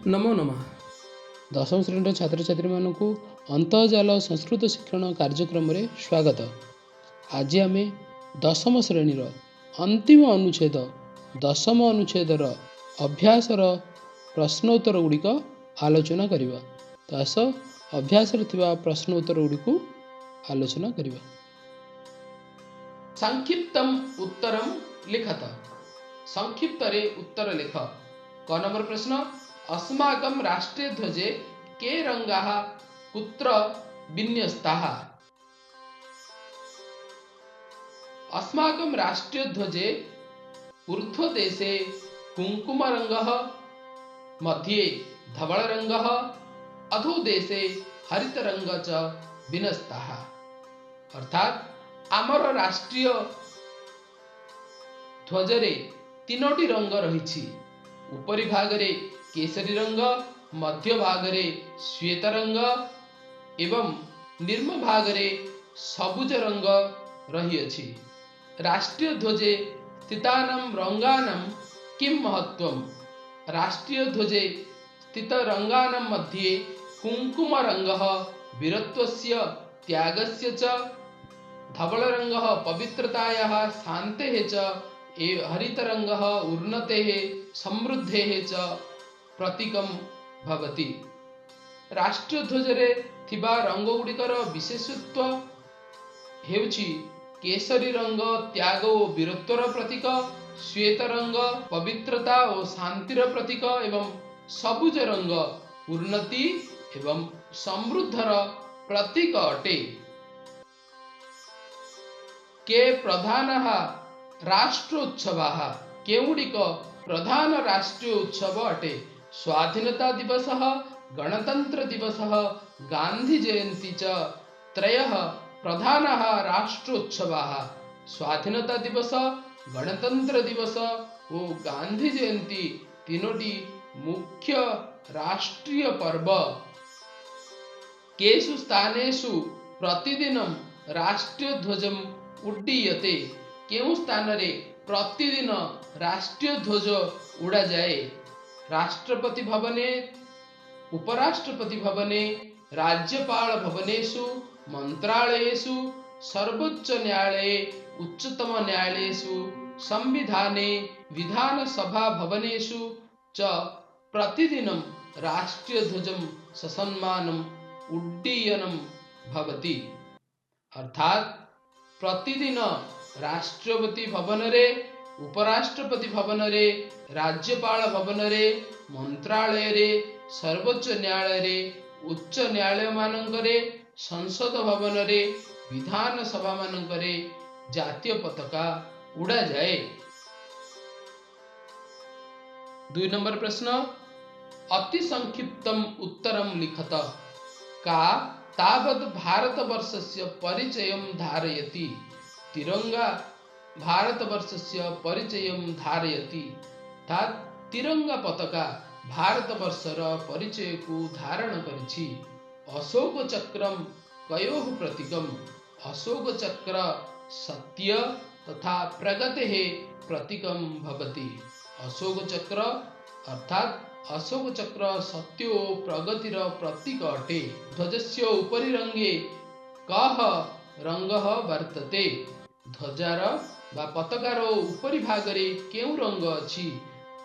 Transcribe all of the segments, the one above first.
नमो नमः। दशम श्रेणी छात्र छात्री मानक अंतर्जाल संस्कृत शिक्षण कार्यक्रम रे स्वागत। आज आम दशम श्रेणी अंतिम अनुच्छेद दशम अनुच्छेदर अभ्यासर प्रश्नोत्तर गुड़िक आलोचना करवा। तो आस अभ्यास प्रश्नोत्तर गुड़िक आलोचना करवा। संक्षिप्तम उत्तरम लिखत। संक्षिप्त रे उत्तर लिख। क नंबर प्रश्न, अस्माकं राष्ट्रीय ध्वजे के रंगाः कुत्र विन्यस्ताः? अस्माकं राष्ट्रीय ध्वजे ऊर्ध्वदेशे कुङ्कुमरङ्गः, मध्ये धवलरङ्गः, अधोदेशे हरितरङ्गः च विन्यस्ताः। अर्थात आमर राष्ट्रीय ध्वजरे तीनोटी रंग रही। उपरी भागरे केसरी रंग, मध्य भागरे श्वेत रंग एवं निम्न भागरे सबुज रंग रही अछि। राष्ट्रीय ध्वजे स्थितानां रंगानां किं महत्वम्? राष्ट्रीय ध्वजे स्थित रंगानां मध्ये कुङ्कुम रंगः वीरत्वस्य त्यागस्य च, धवलरंगः पवित्रतायाः शान्तेः च, हरितरंगः उन्नतेः समृद्धेः च प्रतीकं भवति। राष्ट्रीय ध्वजरे थिबा रंग गुड़िकर विशेषत्व हेउछि केसरी रंग त्याग और वीरत्वर प्रतीक, श्वेत रंग पवित्रता और शांतिर प्रतीक एवं सबुज रंग उन्नति एवं समृद्धर प्रतीक अटे। के प्रधानः राष्ट्रोत्सवाः? केउडिक प्रधान राष्ट्रीय उत्सव अटे? स्वाधीनता दिवसः, गणतंत्र दिवसः, गांधी जयंती च त्रयः प्रधानः राष्ट्रोत्सवाः। स्वाधीनता दिवस, गणतंत्र दिवस और गांधी जयंती तीनोटी मुख्य राष्ट्रीय पर्व। केषु स्थानेषु प्रतिदिनं राष्ट्रीय ध्वजम् उड्डीयते? केउ स्थान रे प्रतिदिन राष्ट्रीय ध्वज उड़ा जाए? राष्ट्रपति भवने, उपराष्ट्रपति भवने, राज्यपाल भवनेषु, मंत्रालयेषु, सर्वोच्च न्यायालये, उच्चतम न्यायालयेषु, संविधाने, विधानसभा भवनेषु च प्रतिदिनं राष्ट्रीय ध्वजं ससम्मानम् उड्डीयनं भवति। अर्थात प्रतिदिन राष्ट्रपति भवन रे, उपराष्ट्रपति भवन रे, राज्यपाल भवन रे, मंत्रालय रे, सर्वोच्च न्यायालय रे, उच्च न्यायालय मानकरे, संसद भवन रे, विधानसभा मानकरे जातीय पताका उड़ा जाए। 2 नंबर प्रश्न, अति संक्षिप्तम उत्तरम लिखत। का तावत् भारतवर्षस्य परिचयं धारयति? तिरंगा भारतवर्षस्य परिचयं धारयति। अर्थात तिरंगा पताका भारतवर्षर परिचय को धारण करिछि। अशोक चक्रम कयोः प्रतीकम्? अशोक चक्र सत्य तथा प्रगतेः प्रतीकं भवति। अशोक चक्र अर्थात अशोक चक्र सत्य और प्रगतिर प्रतीक अटे। ध्वजस्य उपरि रंगे कः रंगः वर्तते? ध्वजार बा पताकार उपरि भागरे केउ रंग अछि?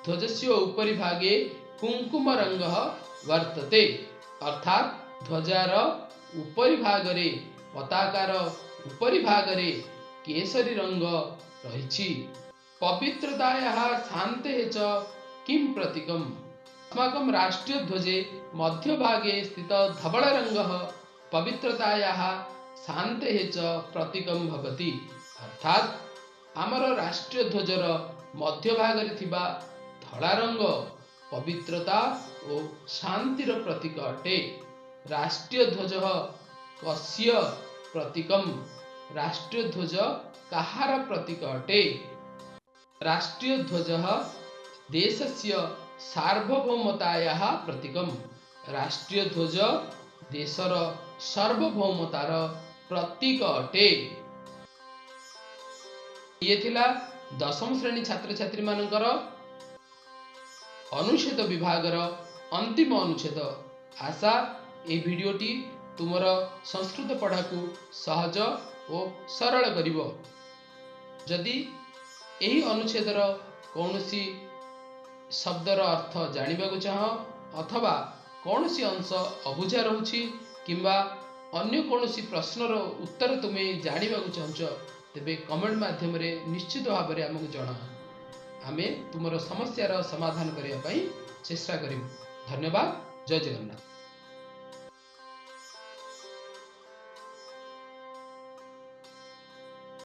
ध्वजस्य उपरि भागे कुङ्कुम रंगः वर्तते। अर्थात ध्वजार उपरि भागरे, पताकार उपरि भागरे केसरी रंग रहिछि। पवित्रतायाः शान्तेः च किं प्रतीकम्? अस्माकं राष्ट्रीय ध्वजे मध्य भागे स्थित धवल रंगः पवित्रतायाः शान्तेः च प्रतीकं भवति। अर्थात आमर राष्ट्रीय ध्वजर मध्य भागरे थिबा धला रंग पवित्रता और शांतिर प्रतीक अटे। राष्ट्रीय ध्वज कस्य प्रतीकम्? राष्ट्रीय ध्वज कहार प्रतीक अटे? राष्ट्रीय ध्वज देशस्य सार्वभौमतायाः प्रतीकम्। राष्ट्रीय ध्वज देशर सार्वभौमतार प्रतीक अटे। ये थिला दशम श्रेणी छात्र छात्री मानकर अनुच्छेद विभागर अंतिम अनुच्छेद। आशा ए भिडियोटी तुमर संस्कृत पढ़ा को सहज और सरल करिवो। जदि एही अनुच्छेदर कौनसी शब्दर अर्थ जानिबाकु चाह अथवा कौनसी अंश अबुझा रहुछि किंबा अन्य कौनसी प्रश्नर उत्तर तुमे जानिबाकु चाहछ तेबे कमेंट माध्यम रे निश्चित भाव में आमको जणा। आमे तुमर समस्यार समाधान करिया पई चेष्टा करिबु। धन्यवाद। जय जगन्नाथ।